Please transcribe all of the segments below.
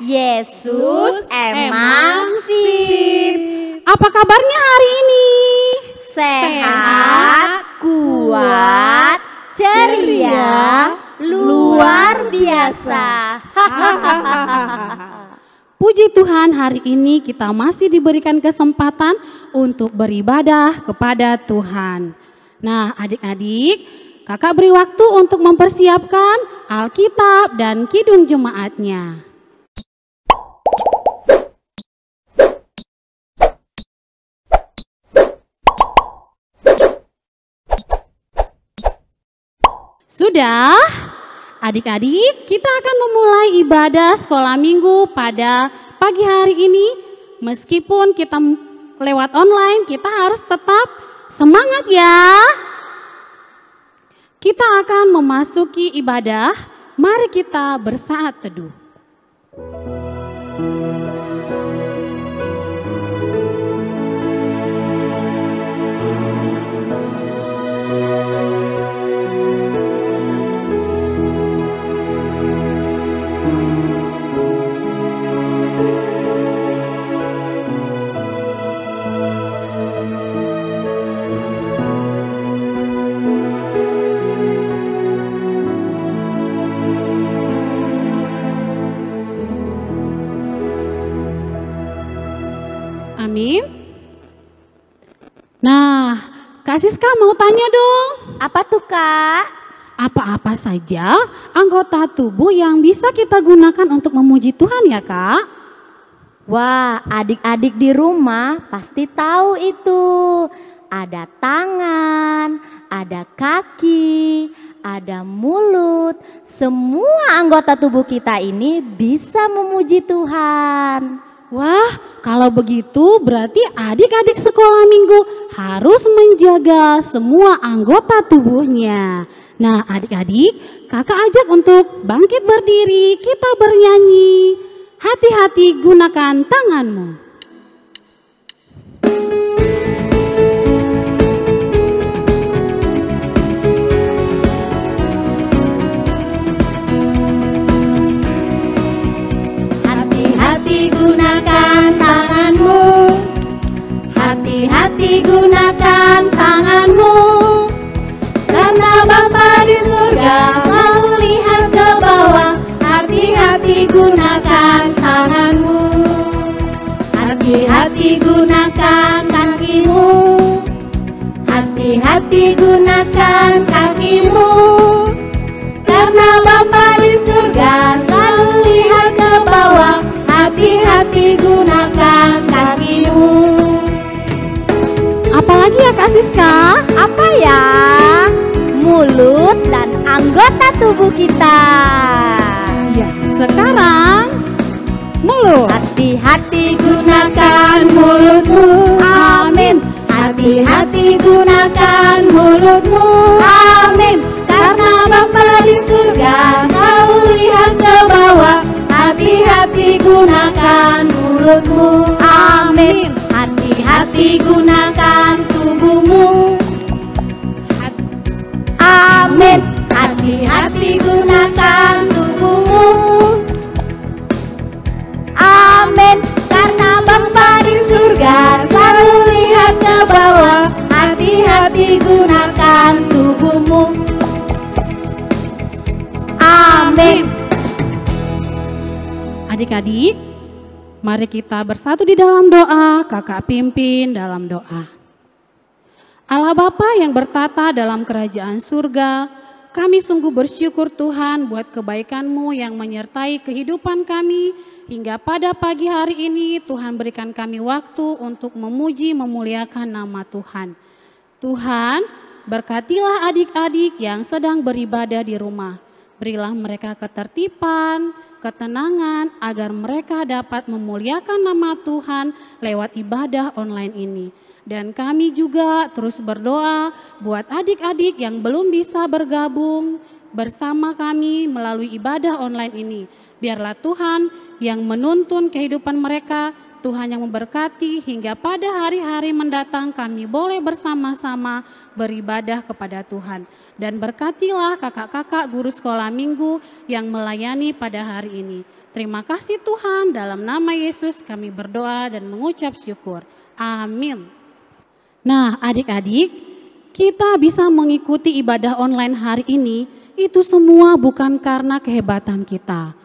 Yesus emang sip. Apa kabarnya hari ini? Sehat, kuat, ceria, luar biasa. Puji Tuhan, hari ini kita masih diberikan kesempatan untuk beribadah kepada Tuhan. Nah, adik-adik, kakak beri waktu untuk mempersiapkan Alkitab dan Kidung Jemaatnya. Sudah? Adik-adik, kita akan memulai ibadah sekolah minggu pada pagi hari ini. Meskipun kita lewat online, kita harus tetap semangat ya. Kita akan memasuki ibadah, mari kita bersaat teduh. Amin. Nah, Kak Siska mau tanya dong. Apa tuh, Kak? Apa-apa saja anggota tubuh yang bisa kita gunakan untuk memuji Tuhan ya, Kak? Wah, adik-adik di rumah pasti tahu itu. Ada tangan, ada kaki, ada mulut. Semua anggota tubuh kita ini bisa memuji Tuhan. Wah, kalau begitu berarti adik-adik sekolah minggu harus menjaga semua anggota tubuhnya. Nah, adik-adik, kakak ajak untuk bangkit berdiri, kita bernyanyi. Hati-hati gunakan tanganmu. Hati-hati gunakan tanganmu. Hati-hati gunakan tanganmu. Karena Bapa di surga selalu lihat ke bawah. Hati-hati gunakan tanganmu. Hati-hati gunakan kakimu. Hati-hati gunakan kakimu. Karena Bapa di surga selalu lihat ke bawah. Hati-hati gunakan kakimu. Apalagi ya Kak Siska? Apa ya? Mulut dan anggota tubuh kita. Ya, sekarang mulut. Hati-hati gunakan mulutmu. Amin. Hati-hati gunakan mulutmu. Amin. Karena Bapa di surga selalu lihat ke bawah. Hati-hati gunakan mulutmu. Amin. Hati-hati gunakan tubuhmu. Amin. Hati-hati gunakan tubuhmu. Amin. Karena Bapa di surga selalu lihat ke bawah. Hati-hati gunakan tubuhmu. Amin. Adik-adik, mari kita bersatu di dalam doa, kakak pimpin dalam doa. Allah Bapa yang bertata dalam kerajaan surga, kami sungguh bersyukur Tuhan buat kebaikan-Mu yang menyertai kehidupan kami. Hingga pada pagi hari ini Tuhan berikan kami waktu untuk memuji memuliakan nama Tuhan. Tuhan, berkatilah adik-adik yang sedang beribadah di rumah. Berilah mereka ketertiban, ketenangan agar mereka dapat memuliakan nama Tuhan lewat ibadah online ini. Dan kami juga terus berdoa buat adik-adik yang belum bisa bergabung bersama kami melalui ibadah online ini. Biarlah Tuhan yang menuntun kehidupan mereka, Tuhan yang memberkati hingga pada hari-hari mendatang kami boleh bersama-sama beribadah kepada Tuhan. Dan berkatilah kakak-kakak guru sekolah minggu yang melayani pada hari ini. Terima kasih Tuhan, dalam nama Yesus kami berdoa dan mengucap syukur. Amin. Nah adik-adik, kita bisa mengikuti ibadah online hari ini, itu semua bukan karena kehebatan kita.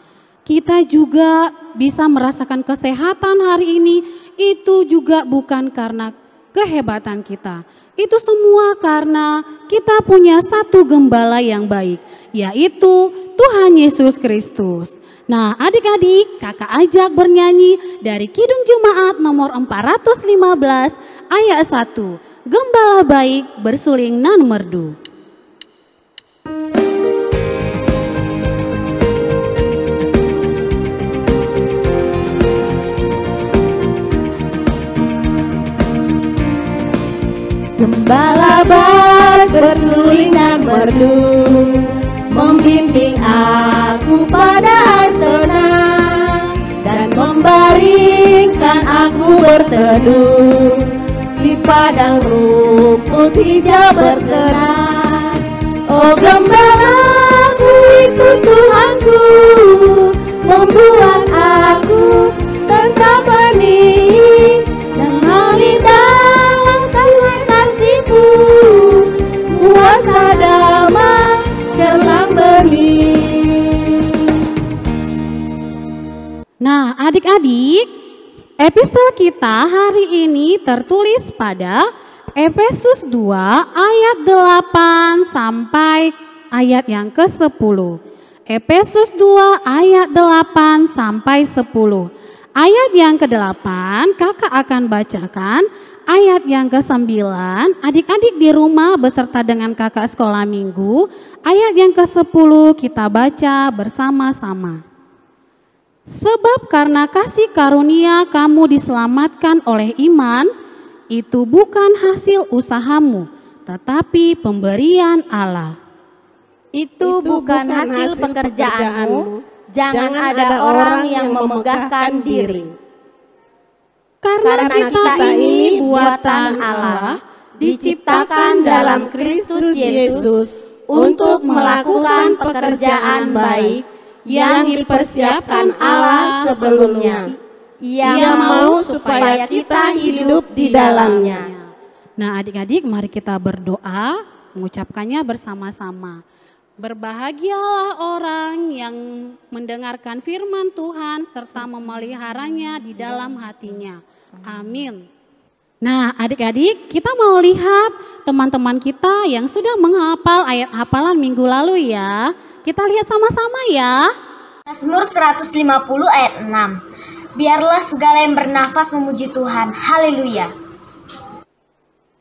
Kita juga bisa merasakan kesehatan hari ini, itu juga bukan karena kehebatan kita. Itu semua karena kita punya satu gembala yang baik, yaitu Tuhan Yesus Kristus. Nah adik-adik, kakak ajak bernyanyi dari Kidung Jemaat nomor 415 ayat 1. Gembala baik bersuling nan merdu. Gembala baik bersuling dan merdu, membimbing aku pada air tenang, dan membaringkan aku berteduh di padang rumput hijau berkenan. Oh gembalaku itu Tuhanku, membuat aku tetap benih dan mengalir dalam kasih-Mu, kuasa damai celang benih. Nah adik-adik, epistel kita hari ini tertulis pada Efesus 2 ayat 8 sampai ayat yang ke-10. Efesus 2 ayat 8 sampai 10. Ayat yang ke-8 kakak akan bacakan, ayat yang ke-9 adik-adik di rumah beserta dengan kakak sekolah minggu, ayat yang ke-10 kita baca bersama-sama. Sebab karena kasih karunia kamu diselamatkan oleh iman, itu bukan hasil usahamu, tetapi pemberian Allah. Itu bukan hasil pekerjaanmu, jangan ada orang yang memegahkan diri. Karena kita ini buatan Allah, diciptakan dalam Kristus Yesus untuk melakukan pekerjaan baik yang dipersiapkan Allah sebelumnya. Ia mau supaya kita hidup di dalamnya. Nah adik-adik, mari kita berdoa, mengucapkannya bersama-sama. Berbahagialah orang yang mendengarkan firman Tuhan serta memeliharanya di dalam hatinya. Amin. Nah adik-adik, kita mau lihat teman-teman kita yang sudah menghafal ayat hafalan minggu lalu ya. Kita lihat sama-sama ya. Mazmur 150 ayat 6. Biarlah segala yang bernafas memuji Tuhan. Haleluya.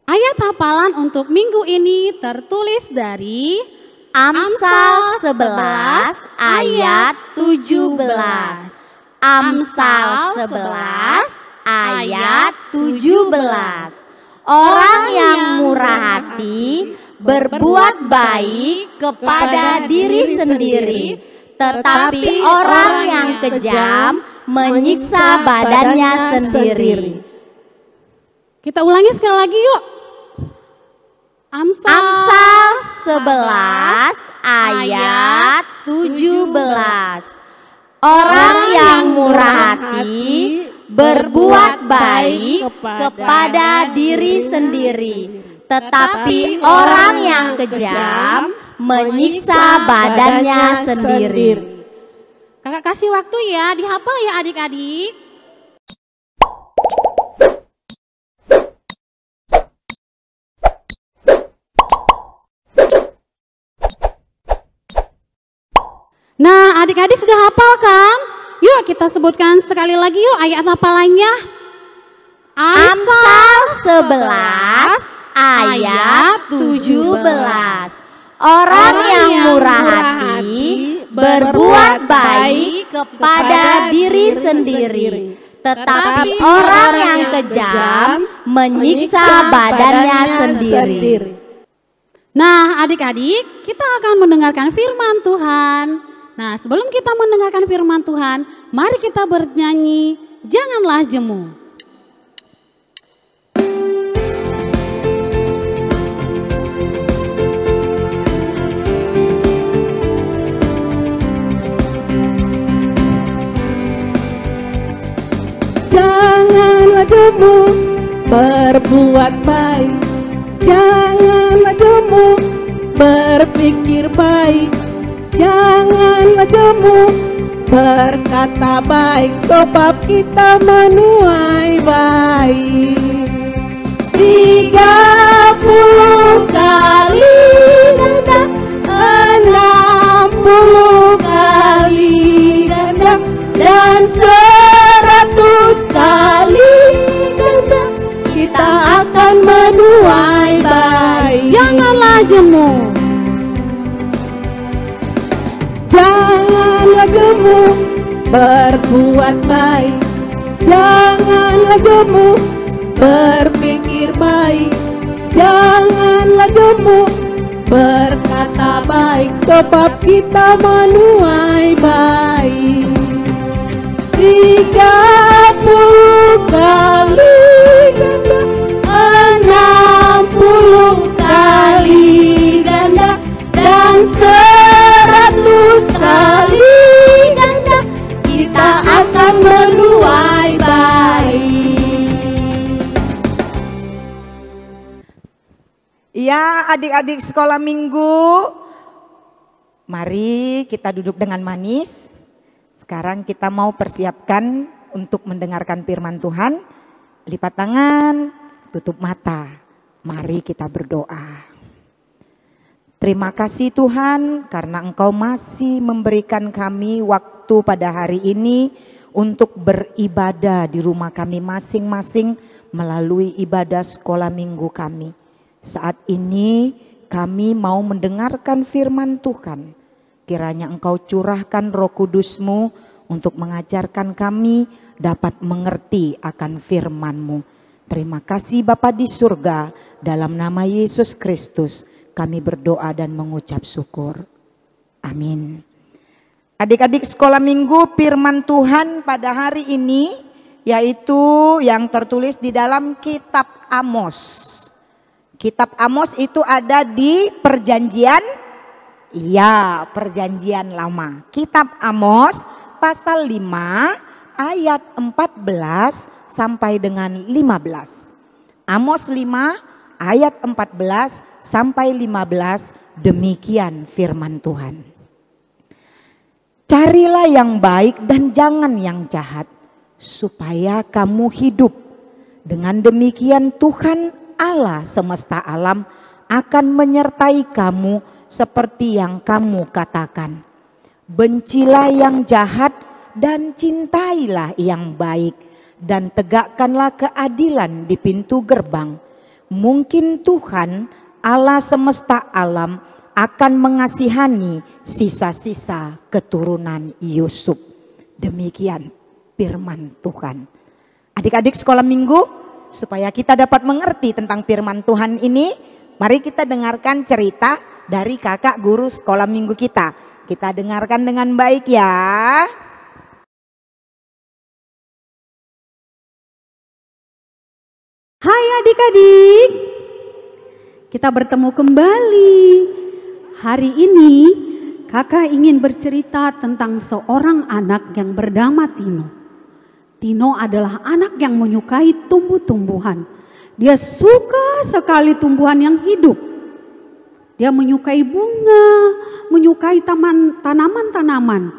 Ayat hafalan untuk minggu ini tertulis dari Amsal 11 ayat 17. Amsal 11 ayat 17. Orang yang murah hati berbuat baik kepada diri sendiri, tetapi orang yang kejam menyiksa badannya sendiri. Kita ulangi sekali lagi yuk. Amsal 11 ayat 17. Orang yang murah hati berbuat baik kepada diri sendiri, tetapi orang yang kejam menyiksa badannya sendiri. Kakak kasih waktu ya, dihafal ya adik-adik. Nah adik-adik sudah hafal kan? Yuk kita sebutkan sekali lagi yuk ayat hafalannya. Amsal 11 ayat 17. Orang yang murah hati berbuat baik kepada diri sendiri, tetapi orang yang kejam menyiksa badannya sendiri. Nah adik-adik, kita akan mendengarkan firman Tuhan. Nah sebelum kita mendengarkan firman Tuhan, mari kita bernyanyi, janganlah jemu. jemu berbuat baik, janganlah jemu berpikir baik, janganlah jemu berkata baik, sebab kita menuai baik. 30 kali ganda, 60 kali ganda, dan 100 kali ganda, kita akan menuai baik. Janganlah jemu, janganlah jemu berbuat baik, janganlah jemu berpikir baik, janganlah jemu berkata baik, sebab kita menuai baik. 30 kali ganda, 60 kali ganda, dan 100 kali ganda, kita akan menuai baik. Ya, adik-adik sekolah minggu, mari kita duduk dengan manis. Sekarang kita mau persiapkan untuk mendengarkan firman Tuhan. Lipat tangan, tutup mata. Mari kita berdoa. Terima kasih Tuhan karena Engkau masih memberikan kami waktu pada hari ini untuk beribadah di rumah kami masing-masing melalui ibadah sekolah minggu kami. Saat ini kami mau mendengarkan firman Tuhan. Kiranya Engkau curahkan Roh Kudus-Mu untuk mengajarkan kami dapat mengerti akan firman-Mu. Terima kasih Bapa di surga, dalam nama Yesus Kristus kami berdoa dan mengucap syukur. Amin. Adik-adik sekolah minggu, firman Tuhan pada hari ini yaitu yang tertulis di dalam kitab Amos. Kitab Amos itu ada di perjanjian, ya perjanjian lama. Kitab Amos pasal 5 ayat 14 sampai dengan 15. Amos 5 ayat 14 sampai 15, demikian firman Tuhan. Carilah yang baik dan jangan yang jahat, supaya kamu hidup. Dengan demikian Tuhan Allah semesta alam akan menyertai kamu seperti yang kamu katakan. Bencilah yang jahat dan cintailah yang baik, dan tegakkanlah keadilan di pintu gerbang. Mungkin Tuhan Allah semesta alam akan mengasihani sisa-sisa keturunan Yusuf. Demikian firman Tuhan. Adik-adik sekolah minggu, supaya kita dapat mengerti tentang firman Tuhan ini, mari kita dengarkan cerita dari kakak guru sekolah minggu kita. Kita dengarkan dengan baik ya. Hai adik-adik, kita bertemu kembali. Hari ini kakak ingin bercerita tentang seorang anak yang bernama Tino. Tino adalah anak yang menyukai tumbuh-tumbuhan. Dia suka sekali tumbuhan yang hidup. Dia menyukai bunga, menyukai tanaman-tanaman.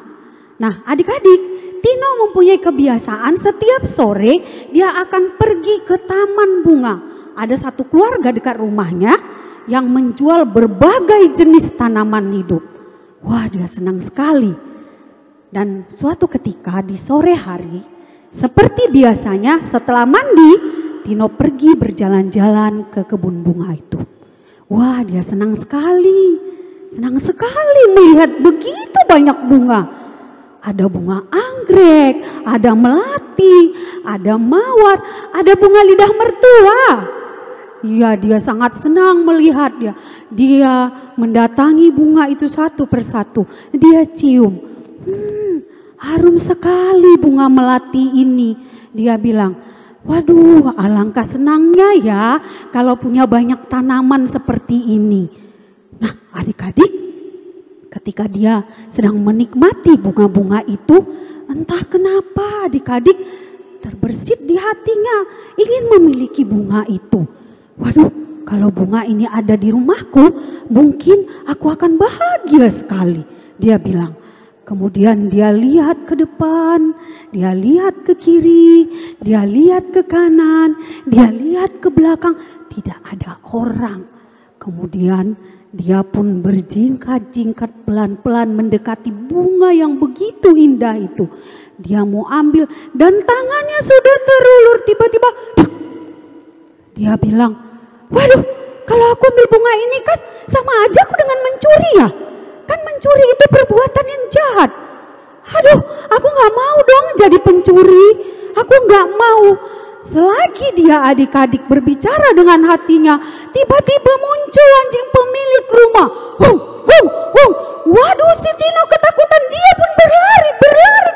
Nah adik-adik, Tino mempunyai kebiasaan setiap sore dia akan pergi ke taman bunga. Ada satu keluarga dekat rumahnya yang menjual berbagai jenis tanaman hidup. Wah, dia senang sekali. Dan suatu ketika di sore hari, seperti biasanya setelah mandi, Tino pergi berjalan-jalan ke kebun bunga itu. Wah, dia senang sekali melihat begitu banyak bunga. Ada bunga anggrek, ada melati, ada mawar, ada bunga lidah mertua. Iya, dia sangat senang melihat dia. Dia mendatangi bunga itu satu persatu. Dia cium. Harum sekali bunga melati ini. Dia bilang, waduh, alangkah senangnya ya kalau punya banyak tanaman seperti ini. Nah adik-adik, ketika dia sedang menikmati bunga-bunga itu, entah kenapa adik-adik terbersit di hatinya ingin memiliki bunga itu. Waduh, kalau bunga ini ada di rumahku, mungkin aku akan bahagia sekali. Dia bilang. Kemudian dia lihat ke depan, dia lihat ke kiri, dia lihat ke kanan, dia lihat ke belakang, tidak ada orang. Kemudian dia pun berjingkat-jingkat pelan-pelan mendekati bunga yang begitu indah itu. Dia mau ambil dan tangannya sudah terulur, tiba-tiba dia bilang, waduh, kalau aku ambil bunga ini kan sama aja aku dengan mencuri ya. Kan mencuri itu perbuatan yang jahat. Aduh, aku gak mau dong jadi pencuri. Aku gak mau. Selagi dia adik-adik berbicara dengan hatinya, tiba-tiba muncul anjing pemilik rumah. Hung, hung, hung. Waduh, si Tino ketakutan, dia pun berlari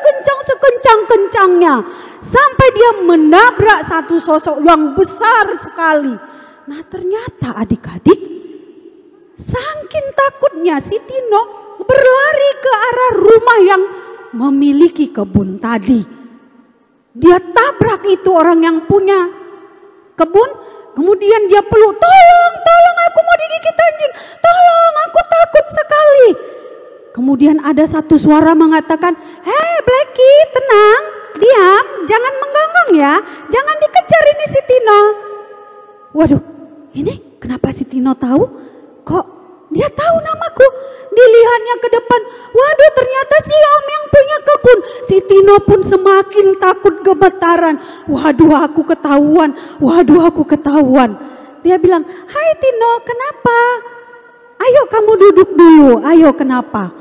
kencang sekencang-kencangnya. Sampai dia menabrak satu sosok yang besar sekali. Nah, ternyata adik-adik, saking takutnya si Tino berlari ke arah rumah yang memiliki kebun tadi. Dia tabrak itu orang yang punya kebun, kemudian dia peluk, tolong aku mau digigit anjing, tolong aku takut sekali. Kemudian ada satu suara mengatakan, hei Blackie, tenang, diam, jangan menggonggong ya, jangan dikejar ini si Tino. Waduh, ini kenapa si Tino tahu? Kok dia tahu namaku? Dilihatnya ke depan, waduh ternyata si Om yang punya kebun. Si Tino pun semakin takut gemetaran. Waduh aku ketahuan. Dia bilang, hai Tino, kenapa? Ayo kamu duduk dulu, ayo kenapa?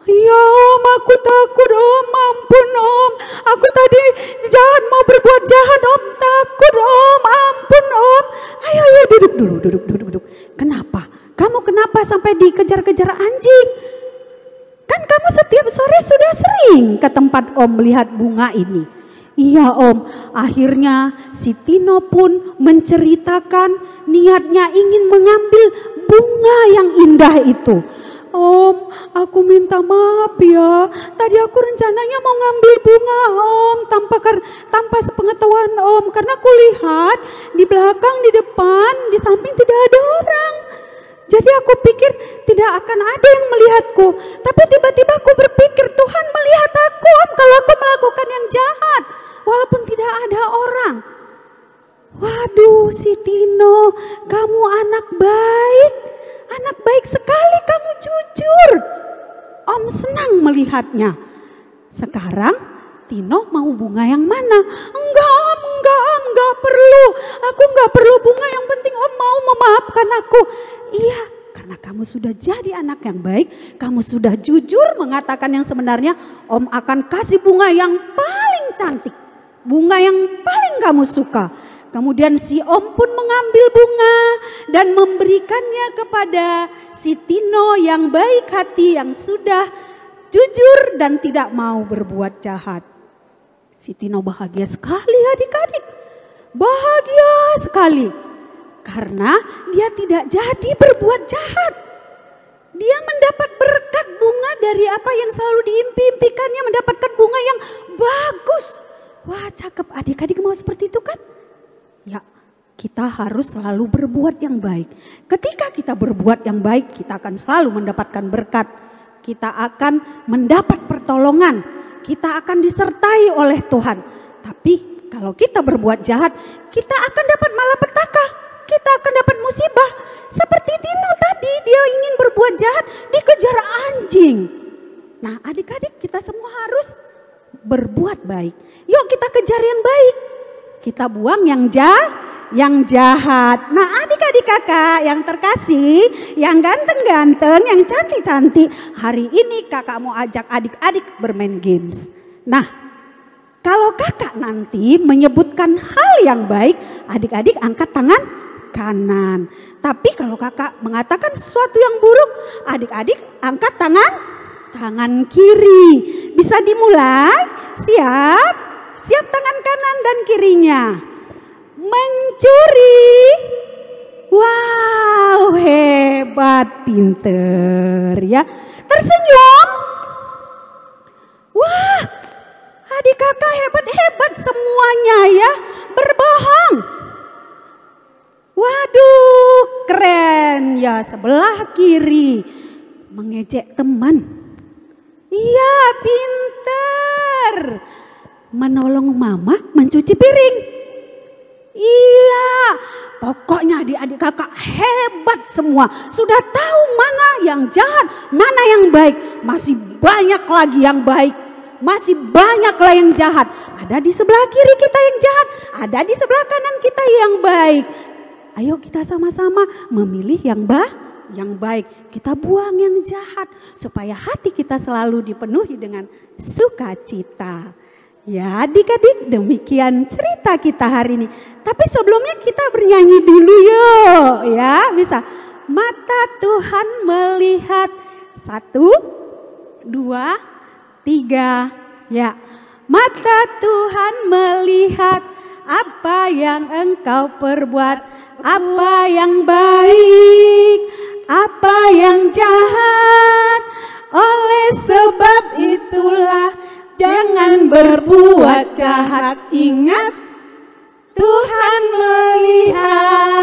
Ya Om, aku takut Om, ampun Om. Aku tadi jahat mau berbuat jahat Om, takut Om, ampun Om. Ayo duduk dulu. Kenapa? Kamu kenapa sampai dikejar-kejar anjing? Kan kamu setiap sore sudah sering ke tempat Om melihat bunga ini. Iya Om, akhirnya si Tino pun menceritakan niatnya ingin mengambil bunga yang indah itu. Om, aku minta maaf ya. Tadi aku rencananya mau ngambil bunga Om, tanpa sepengetahuan Om. Karena aku lihat di belakang, di depan, di samping tidak ada orang. Jadi aku pikir tidak akan ada yang melihatku. Tapi tiba-tiba aku berpikir Tuhan melihat aku Om kalau aku melakukan yang jahat. Walaupun tidak ada orang. Waduh si Tino, kamu anak baik. Anak baik sekali, kamu jujur. Om senang melihatnya. Sekarang Tino mau bunga yang mana? Enggak Om, enggak perlu. Aku enggak perlu bunga, yang penting Om mau memaafkan aku. Iya, karena kamu sudah jadi anak yang baik, kamu sudah jujur mengatakan yang sebenarnya, Om akan kasih bunga yang paling cantik. Bunga yang paling kamu suka. Kemudian si Om pun mengambil bunga dan memberikannya kepada si Tino yang baik hati, yang sudah jujur dan tidak mau berbuat jahat. Si Tino bahagia sekali adik-adik. Bahagia sekali. Karena dia tidak jadi berbuat jahat. Dia mendapat berkat bunga dari apa yang selalu diimpi-impikannya, mendapatkan bunga yang bagus. Wah cakep, adik-adik mau seperti itu kan? Ya, kita harus selalu berbuat yang baik. Ketika kita berbuat yang baik, kita akan selalu mendapatkan berkat. Kita akan mendapat pertolongan. Kita akan disertai oleh Tuhan. Tapi kalau kita berbuat jahat, kita akan dapat malapetaka. Kita akan dapat musibah. Seperti Tino tadi, dia ingin berbuat jahat, dikejar anjing. Nah adik-adik, kita semua harus berbuat baik. Yuk kita kejar yang baik. Kita buang yang jahat. Nah adik-adik kakak yang terkasih, yang ganteng-ganteng, yang cantik-cantik, hari ini kakak mau ajak adik-adik bermain games. Nah kalau kakak nanti menyebutkan hal yang baik, adik-adik angkat tangan kanan. Tapi kalau kakak mengatakan sesuatu yang buruk, adik-adik angkat tangan kiri. Bisa dimulai? Siap? Siap tangan kanan dan kirinya. Mencuri. Wow, hebat, pinter ya. Tersenyum. Wah, adik kakak hebat semuanya ya berbohong. Waduh, keren ya. Sebelah kiri mengejek teman. Iya, pinter. Menolong mama mencuci piring. Iya, pokoknya adik-adik kakak hebat semua. Sudah tahu mana yang jahat, mana yang baik. Masih banyak lagi yang baik. Masih banyak lah yang jahat. Ada di sebelah kiri kita yang jahat, ada di sebelah kanan kita yang baik. Ayo kita sama-sama memilih yang baik. Kita buang yang jahat supaya hati kita selalu dipenuhi dengan sukacita. Ya adik-adik, demikian cerita kita hari ini. Tapi sebelumnya kita bernyanyi dulu yuk ya, bisa. Mata Tuhan melihat, 1, 2, 3 ya. Mata Tuhan melihat apa yang engkau perbuat, apa yang baik, apa yang jahat. Oleh sebab itulah jangan berbuat jahat. Ingat, Tuhan melihat.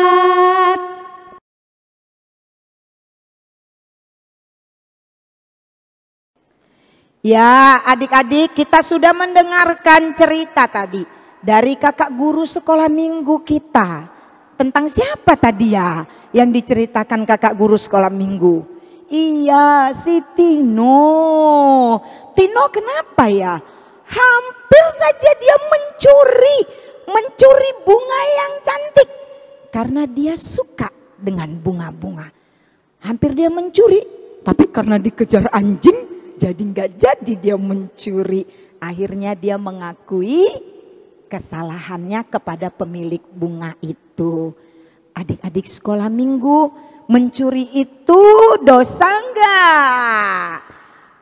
Ya adik-adik, kita sudah mendengarkan cerita tadi dari kakak guru sekolah minggu kita. Tentang siapa tadi ya yang diceritakan kakak guru sekolah minggu? Iya, si Tino. Tino kenapa ya? Hampir saja dia mencuri bunga yang cantik. Karena dia suka dengan bunga-bunga. Hampir dia mencuri, tapi karena dikejar anjing, jadi nggak jadi dia mencuri. Akhirnya dia mengakui kesalahannya kepada pemilik bunga itu. Adik-adik sekolah minggu, mencuri itu dosa enggak?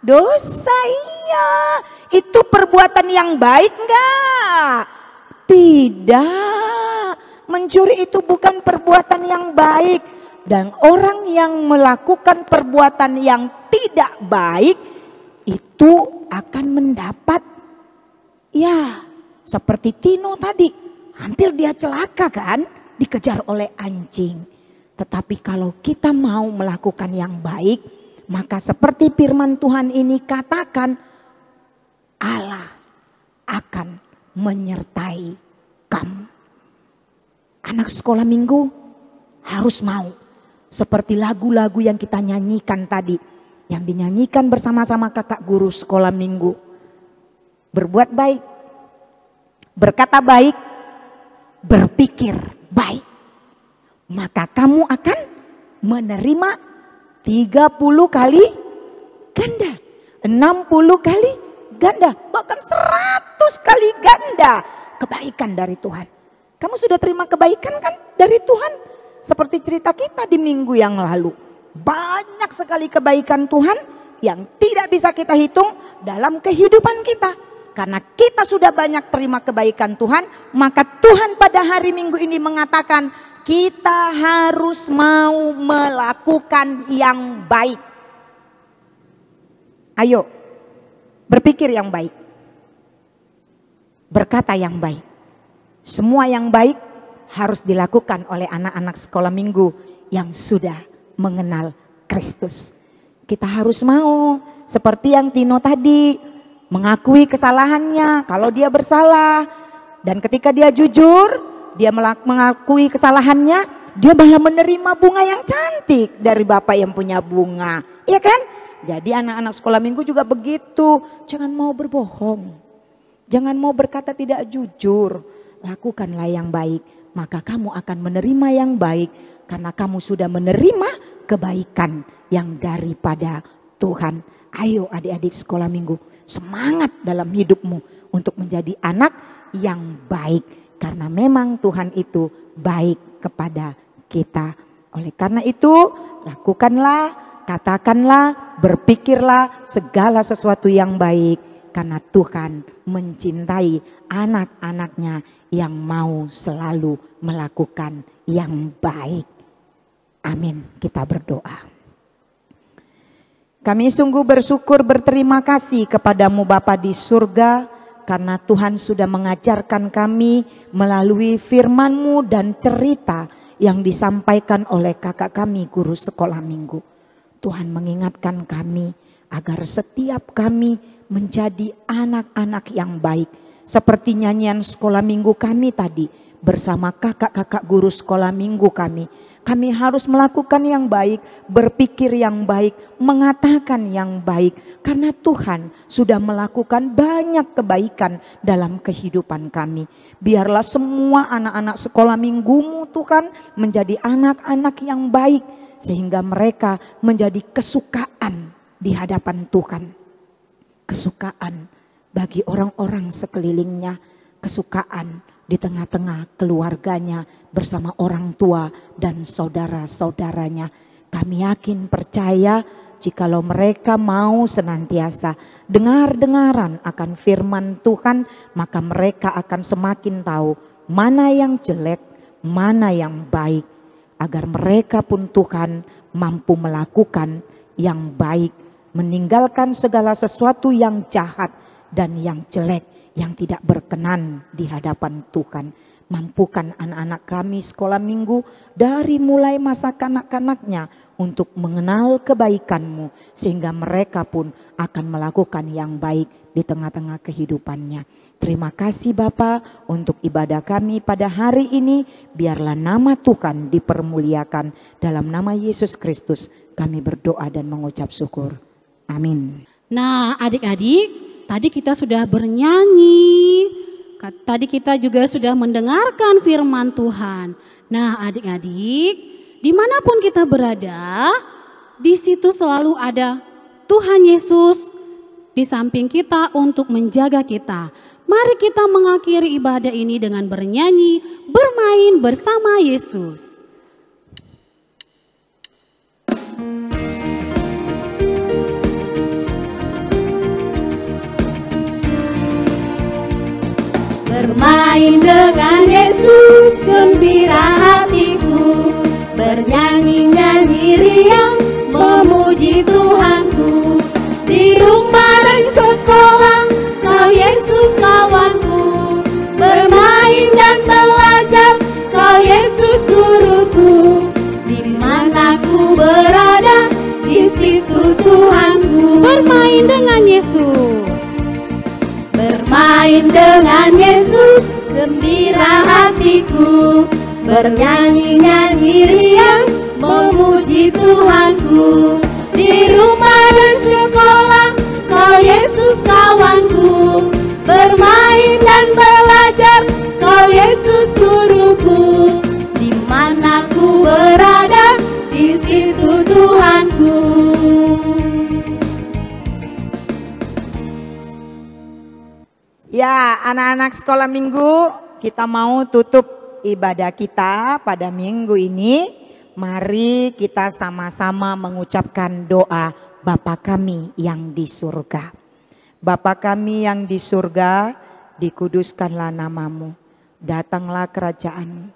Dosa, iya. Itu perbuatan yang baik enggak? Tidak. Mencuri itu bukan perbuatan yang baik. Dan orang yang melakukan perbuatan yang tidak baik itu akan mendapat, ya seperti Tino tadi, hampir dia celaka kan, dikejar oleh anjing. Tetapi kalau kita mau melakukan yang baik, maka seperti firman Tuhan ini katakan, Allah akan menyertai kamu. Anak sekolah minggu harus mau, seperti lagu-lagu yang kita nyanyikan tadi, yang dinyanyikan bersama-sama kakak guru sekolah minggu. Berbuat baik, berkata baik, berpikir baik. Maka kamu akan menerima 30 kali ganda, 60 kali ganda, bahkan 100 kali ganda kebaikan dari Tuhan. Kamu sudah terima kebaikan kan dari Tuhan? Seperti cerita kita di minggu yang lalu. Banyak sekali kebaikan Tuhan yang tidak bisa kita hitung dalam kehidupan kita. Karena kita sudah banyak terima kebaikan Tuhan, maka Tuhan pada hari Minggu ini mengatakan kita harus mau melakukan yang baik. Ayo, berpikir yang baik, berkata yang baik. Semua yang baik harus dilakukan oleh anak-anak sekolah minggu yang sudah mengenal Kristus. Kita harus mau seperti yang Tino tadi, mengakui kesalahannya kalau dia bersalah. Dan ketika dia jujur, dia mengakui kesalahannya, dia malah menerima bunga yang cantik dari Bapak yang punya bunga. Iya kan? Jadi anak-anak sekolah minggu juga begitu. Jangan mau berbohong. Jangan mau berkata tidak jujur. Lakukanlah yang baik. Maka kamu akan menerima yang baik. Karena kamu sudah menerima kebaikan yang daripada Tuhan. Ayo adik-adik sekolah minggu, semangat dalam hidupmu untuk menjadi anak yang baik. Karena memang Tuhan itu baik kepada kita. Oleh karena itu lakukanlah, katakanlah, berpikirlah segala sesuatu yang baik. Karena Tuhan mencintai anak-anaknya yang mau selalu melakukan yang baik. Amin. Kita berdoa. Kami sungguh bersyukur, berterima kasih kepadamu Bapa di surga. karena Tuhan sudah mengajarkan kami melalui firman-Mu dan cerita yang disampaikan oleh kakak kami guru sekolah minggu. Tuhan mengingatkan kami agar setiap kami menjadi anak-anak yang baik. Seperti nyanyian sekolah minggu kami tadi bersama kakak-kakak guru sekolah minggu kami. Kami harus melakukan yang baik, berpikir yang baik, mengatakan yang baik. Karena Tuhan sudah melakukan banyak kebaikan dalam kehidupan kami. Biarlah semua anak-anak sekolah minggumu Tuhan menjadi anak-anak yang baik. Sehingga mereka menjadi kesukaan di hadapan Tuhan. Kesukaan bagi orang-orang sekelilingnya. Kesukaan di tengah-tengah keluarganya bersama orang tua dan saudara-saudaranya. Kami yakin percaya jikalau mereka mau senantiasa dengar-dengaran akan firman Tuhan, maka mereka akan semakin tahu mana yang jelek, mana yang baik, agar mereka pun Tuhan mampu melakukan yang baik, meninggalkan segala sesuatu yang jahat dan yang jelek yang tidak berkenan di hadapan Tuhan. Mampukan anak-anak kami sekolah minggu dari mulai masa kanak-kanaknya untuk mengenal kebaikan-Mu, sehingga mereka pun akan melakukan yang baik di tengah-tengah kehidupannya. Terima kasih Bapa untuk ibadah kami pada hari ini. Biarlah nama Tuhan dipermuliakan. Dalam nama Yesus Kristus kami berdoa dan mengucap syukur. Amin. Nah adik-adik, tadi kita sudah bernyanyi, tadi kita juga sudah mendengarkan firman Tuhan. Nah adik-adik, dimanapun kita berada, di situ selalu ada Tuhan Yesus di samping kita untuk menjaga kita. Mari kita mengakhiri ibadah ini dengan bernyanyi, bermain bersama Yesus. Bermain dengan Yesus, gembira hatiku, bernyanyi-nyanyi riang, memuji Tuhanku. Di rumah dan sekolah, Kau Yesus kawanku, bermain dan belajar, Kau Yesus guruku. Di mana ku berada, di situ Tuhanku. Bermain dengan Yesus. Bermain dengan Yesus, gembira hatiku, bernyanyi-nyanyi riang, memuji Tuhanku. Di rumah dan sekolah, Kau Yesus kawanku, bermain dan belajar, Kau Yesus guruku. Di mana ku berada, di situ Tuhanku. Ya, anak-anak sekolah minggu, kita mau tutup ibadah kita pada minggu ini. Mari kita sama-sama mengucapkan doa Bapa kami yang di surga. Bapa kami yang di surga, dikuduskanlah nama-Mu. Datanglah kerajaan,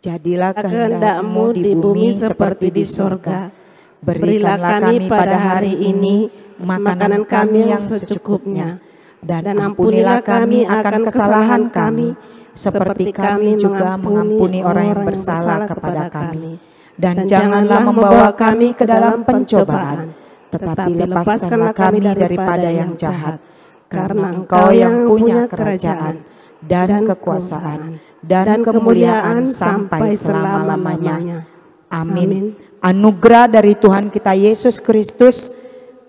jadilah kehendak-Mu di bumi seperti di surga. Berikanlah kami pada hari ini makanan kami yang secukupnya. Dan ampunilah kami akan kesalahan kami, seperti kami juga mengampuni orang yang bersalah kepada kami. Dan janganlah membawa kami ke dalam pencobaan, tetapi lepaskanlah kami daripada yang jahat. Karena Engkau yang punya kerajaan, dan kekuasaan, dan kemuliaan sampai selama-lamanya. Amin. Anugerah dari Tuhan kita Yesus Kristus,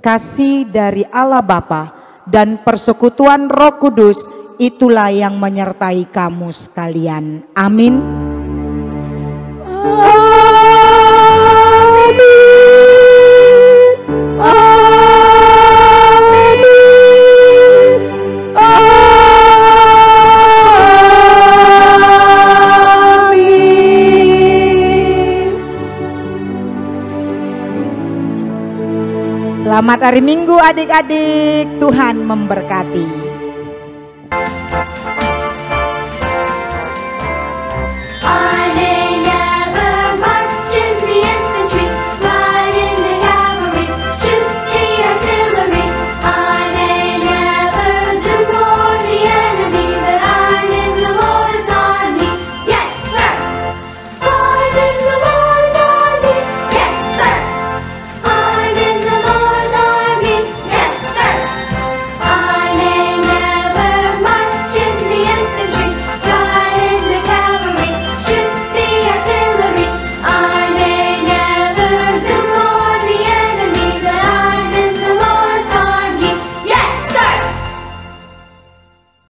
kasih dari Allah Bapa, dan persekutuan Roh Kudus, itulah yang menyertai kamu sekalian. Amin. Selamat hari Minggu adik-adik, Tuhan memberkati.